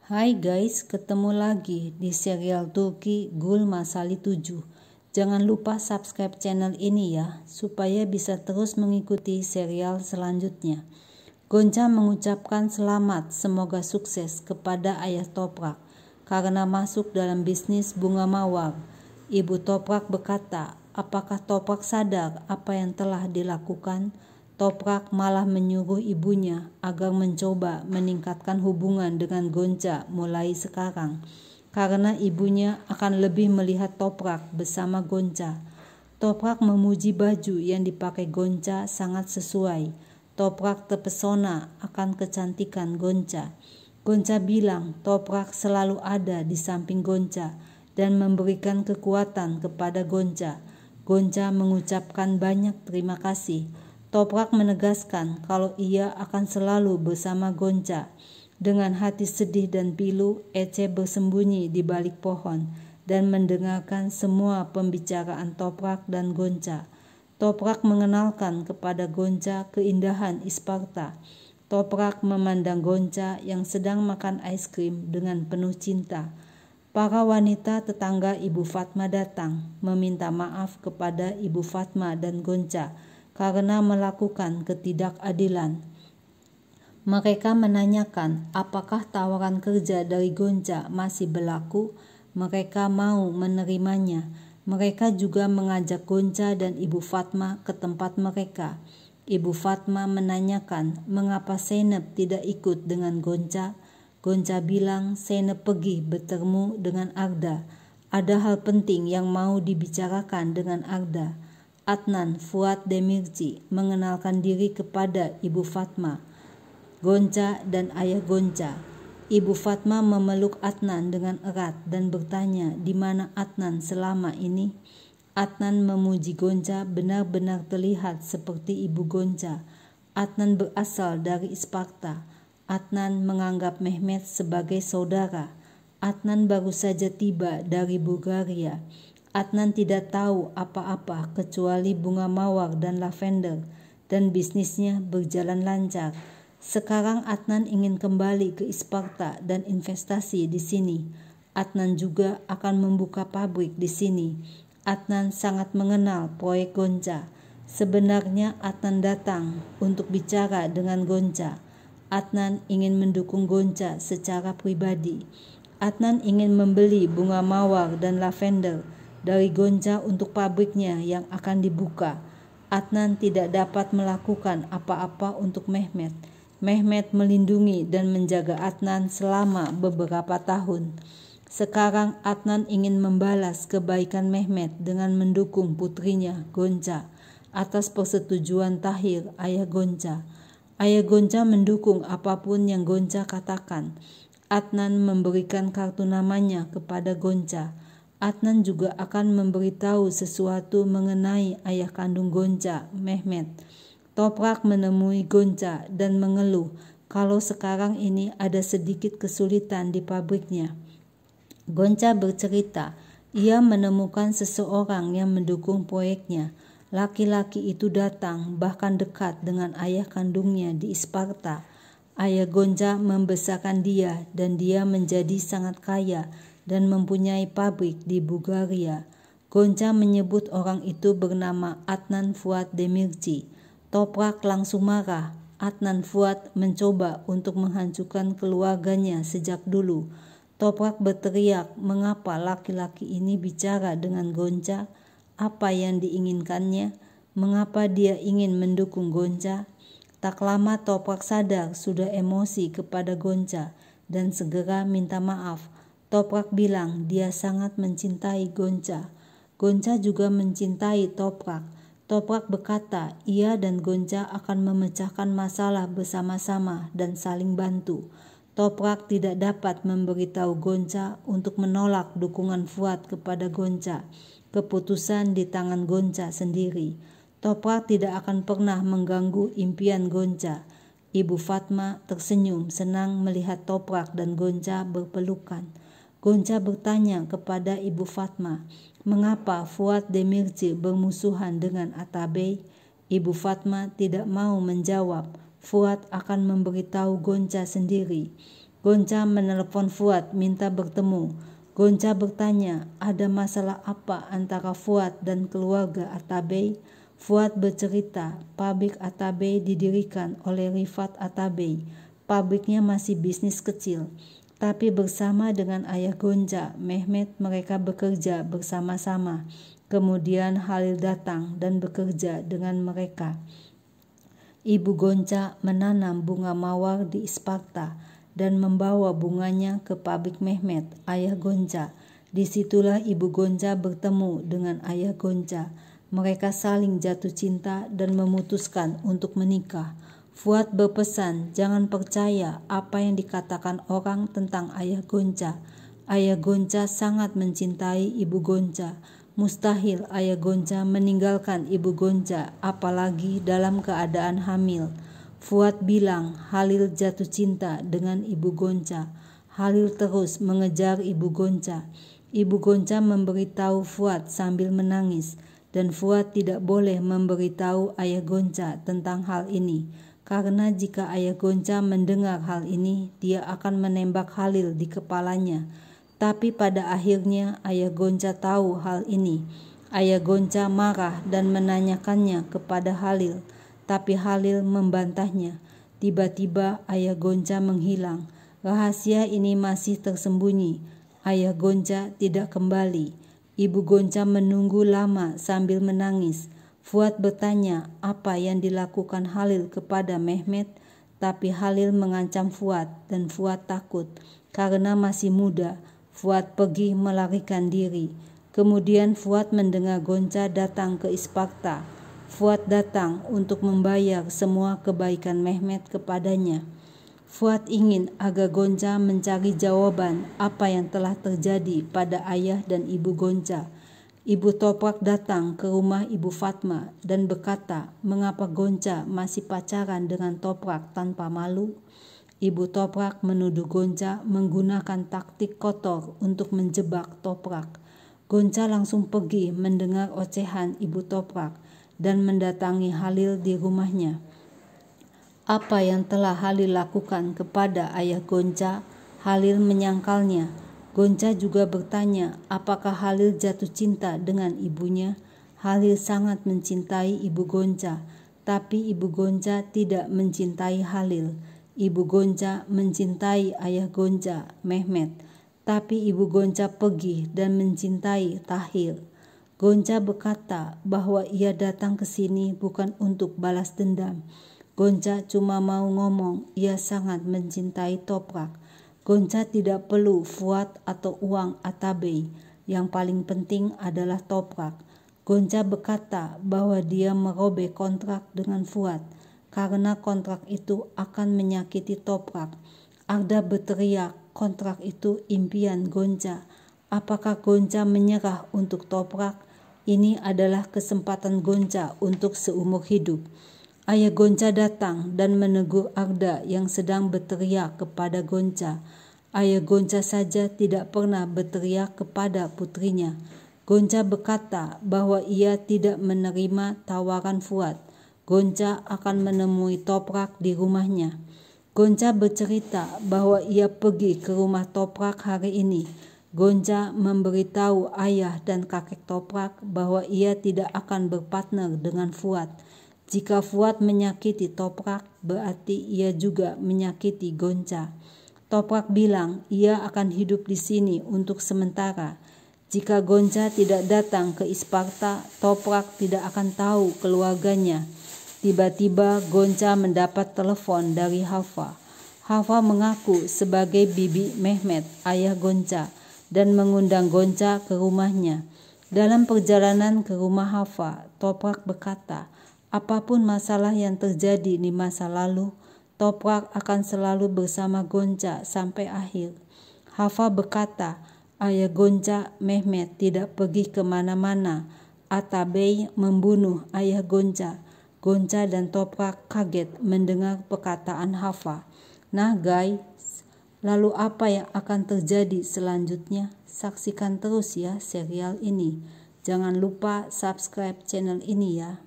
Hai guys, ketemu lagi di serial Turki Gul Masali 7. Jangan lupa subscribe channel ini ya, supaya bisa terus mengikuti serial selanjutnya. Gonca mengucapkan selamat semoga sukses kepada ayah Toprak karena masuk dalam bisnis bunga mawar. Ibu Toprak berkata, apakah Toprak sadar apa yang telah dilakukan? Toprak malah menyuruh ibunya agar mencoba meningkatkan hubungan dengan Gonca mulai sekarang, karena ibunya akan lebih melihat Toprak bersama Gonca. Toprak memuji baju yang dipakai Gonca sangat sesuai. Toprak terpesona akan kecantikan Gonca. Gonca bilang Toprak selalu ada di samping Gonca dan memberikan kekuatan kepada Gonca. Gonca mengucapkan banyak terima kasih. Toprak menegaskan kalau ia akan selalu bersama Gonca. Dengan hati sedih dan pilu, Ece bersembunyi di balik pohon dan mendengarkan semua pembicaraan Toprak dan Gonca. Toprak mengenalkan kepada Gonca keindahan Isparta. Toprak memandang Gonca yang sedang makan es krim dengan penuh cinta. Para wanita tetangga Ibu Fatma datang meminta maaf kepada Ibu Fatma dan Gonca karena melakukan ketidakadilan. Mereka menanyakan apakah tawaran kerja dari Gonca masih berlaku. Mereka mau menerimanya. Mereka juga mengajak Gonca dan Ibu Fatma ke tempat mereka. Ibu Fatma menanyakan mengapa Zeynep tidak ikut dengan Gonca. Gonca bilang Zeynep pergi bertemu dengan Arda. Ada hal penting yang mau dibicarakan dengan Arda. Adnan Fuad Demirci mengenalkan diri kepada Ibu Fatma, Gonca dan ayah Gonca. Ibu Fatma memeluk Adnan dengan erat dan bertanya di mana Adnan selama ini. Adnan memuji Gonca benar-benar terlihat seperti ibu Gonca. Adnan berasal dari Isparta. Adnan menganggap Mehmet sebagai saudara. Adnan baru saja tiba dari Bulgaria. Adnan tidak tahu apa-apa kecuali bunga mawar dan lavender, dan bisnisnya berjalan lancar. Sekarang Adnan ingin kembali ke Isparta dan investasi di sini. Adnan juga akan membuka pabrik di sini. Adnan sangat mengenal proyek Gonca. Sebenarnya Adnan datang untuk bicara dengan Gonca. Adnan ingin mendukung Gonca secara pribadi. Adnan ingin membeli bunga mawar dan lavender dari Gonca untuk pabriknya yang akan dibuka. Adnan tidak dapat melakukan apa-apa untuk Mehmet. Mehmet melindungi dan menjaga Adnan selama beberapa tahun. Sekarang Adnan ingin membalas kebaikan Mehmet dengan mendukung putrinya Gonca atas persetujuan Tahir, ayah Gonca. Ayah Gonca mendukung apapun yang Gonca katakan. Adnan memberikan kartu namanya kepada Gonca. Adnan juga akan memberitahu sesuatu mengenai ayah kandung Gonca, Mehmet. Toprak menemui Gonca dan mengeluh kalau sekarang ini ada sedikit kesulitan di pabriknya. Gonca bercerita, ia menemukan seseorang yang mendukung proyeknya. Laki-laki itu datang bahkan dekat dengan ayah kandungnya di Isparta. Ayah Gonca membesarkan dia dan dia menjadi sangat kaya dan mempunyai pabrik di Bulgaria. Gonca menyebut orang itu bernama Adnan Fuad Demirci. Toprak langsung marah. Adnan Fuad mencoba untuk menghancurkan keluarganya sejak dulu. Toprak berteriak, mengapa laki-laki ini bicara dengan Gonca? Apa yang diinginkannya? Mengapa dia ingin mendukung Gonca? Tak lama Toprak sadar sudah emosi kepada Gonca dan segera minta maaf. Toprak bilang dia sangat mencintai Gonca. Gonca juga mencintai Toprak. Toprak berkata ia dan Gonca akan memecahkan masalah bersama-sama dan saling bantu. Toprak tidak dapat memberitahu Gonca untuk menolak dukungan Fuad kepada Gonca. Keputusan di tangan Gonca sendiri. Toprak tidak akan pernah mengganggu impian Gonca. Ibu Fatma tersenyum senang melihat Toprak dan Gonca berpelukan. Gonca bertanya kepada Ibu Fatma, mengapa Fuad Demirci bermusuhan dengan Atabey? Ibu Fatma tidak mau menjawab. Fuad akan memberitahu Gonca sendiri. Gonca menelepon Fuad minta bertemu. Gonca bertanya, ada masalah apa antara Fuad dan keluarga Atabey? Fuad bercerita, pabrik Atabey didirikan oleh Rifat Atabey. Pabriknya masih bisnis kecil, tapi bersama dengan ayah Gonca, Mehmet, mereka bekerja bersama-sama. Kemudian Halil datang dan bekerja dengan mereka. Ibu Gonca menanam bunga mawar di Isparta dan membawa bunganya ke pabrik Mehmet, ayah Gonca. Disitulah ibu Gonca bertemu dengan ayah Gonca. Mereka saling jatuh cinta dan memutuskan untuk menikah. Fuad berpesan, jangan percaya apa yang dikatakan orang tentang ayah Gonca. Ayah Gonca sangat mencintai ibu Gonca. Mustahil ayah Gonca meninggalkan ibu Gonca, apalagi dalam keadaan hamil. Fuad bilang Halil jatuh cinta dengan ibu Gonca. Halil terus mengejar ibu Gonca. Ibu Gonca memberitahu Fuad sambil menangis, dan Fuad tidak boleh memberitahu ayah Gonca tentang hal ini, karena jika ayah Gonca mendengar hal ini, dia akan menembak Halil di kepalanya. Tapi pada akhirnya ayah Gonca tahu hal ini. Ayah Gonca marah dan menanyakannya kepada Halil, tapi Halil membantahnya. Tiba-tiba ayah Gonca menghilang. Rahasia ini masih tersembunyi. Ayah Gonca tidak kembali. Ibu Gonca menunggu lama sambil menangis. Fuad bertanya apa yang dilakukan Halil kepada Mehmet, tapi Halil mengancam Fuad dan Fuad takut karena masih muda. Fuad pergi melarikan diri. Kemudian Fuad mendengar Gonca datang ke Isparta. Fuad datang untuk membayar semua kebaikan Mehmet kepadanya. Fuad ingin agar Gonca mencari jawaban apa yang telah terjadi pada ayah dan ibu Gonca. Ibu Toprak datang ke rumah Ibu Fatma dan berkata, mengapa Gonca masih pacaran dengan Toprak tanpa malu? Ibu Toprak menuduh Gonca menggunakan taktik kotor untuk menjebak Toprak. Gonca langsung pergi mendengar ocehan Ibu Toprak dan mendatangi Halil di rumahnya. Apa yang telah Halil lakukan kepada ayah Gonca, Halil menyangkalnya. Gonca juga bertanya apakah Halil jatuh cinta dengan ibunya. Halil sangat mencintai ibu Gonca, tapi ibu Gonca tidak mencintai Halil. Ibu Gonca mencintai ayah Gonca, Mehmet, tapi ibu Gonca pergi dan mencintai Tahir. Gonca berkata bahwa ia datang ke sini bukan untuk balas dendam. Gonca cuma mau ngomong ia sangat mencintai Toprak. Gonca tidak perlu Fuad atau uang Atabey. Yang paling penting adalah Toprak. Gonca berkata bahwa dia merobek kontrak dengan Fuad karena kontrak itu akan menyakiti Toprak. Arda berteriak, kontrak itu impian Gonca. Apakah Gonca menyerah untuk Toprak? Ini adalah kesempatan Gonca untuk seumur hidup. Ayah Gonca datang dan menegur Arda yang sedang berteriak kepada Gonca. Ayah Gonca saja tidak pernah berteriak kepada putrinya. Gonca berkata bahwa ia tidak menerima tawaran Fuad. Gonca akan menemui Toprak di rumahnya. Gonca bercerita bahwa ia pergi ke rumah Toprak hari ini. Gonca memberitahu ayah dan kakek Toprak bahwa ia tidak akan berpartner dengan Fuad. Jika Fuad menyakiti Toprak, berarti ia juga menyakiti Gonca. Toprak bilang ia akan hidup di sini untuk sementara. Jika Gonca tidak datang ke Isparta, Toprak tidak akan tahu keluarganya. Tiba-tiba Gonca mendapat telepon dari Hafa. Hafa mengaku sebagai bibi Mehmet, ayah Gonca, dan mengundang Gonca ke rumahnya. Dalam perjalanan ke rumah Hafa, Toprak berkata, apapun masalah yang terjadi di masa lalu, Toprak akan selalu bersama Gonca sampai akhir. Hafa berkata, ayah Gonca, Mehmet, tidak pergi kemana-mana. Atabey membunuh ayah Gonca. Gonca dan Toprak kaget mendengar perkataan Hafa. Nah guys, lalu apa yang akan terjadi selanjutnya? Saksikan terus ya serial ini. Jangan lupa subscribe channel ini ya.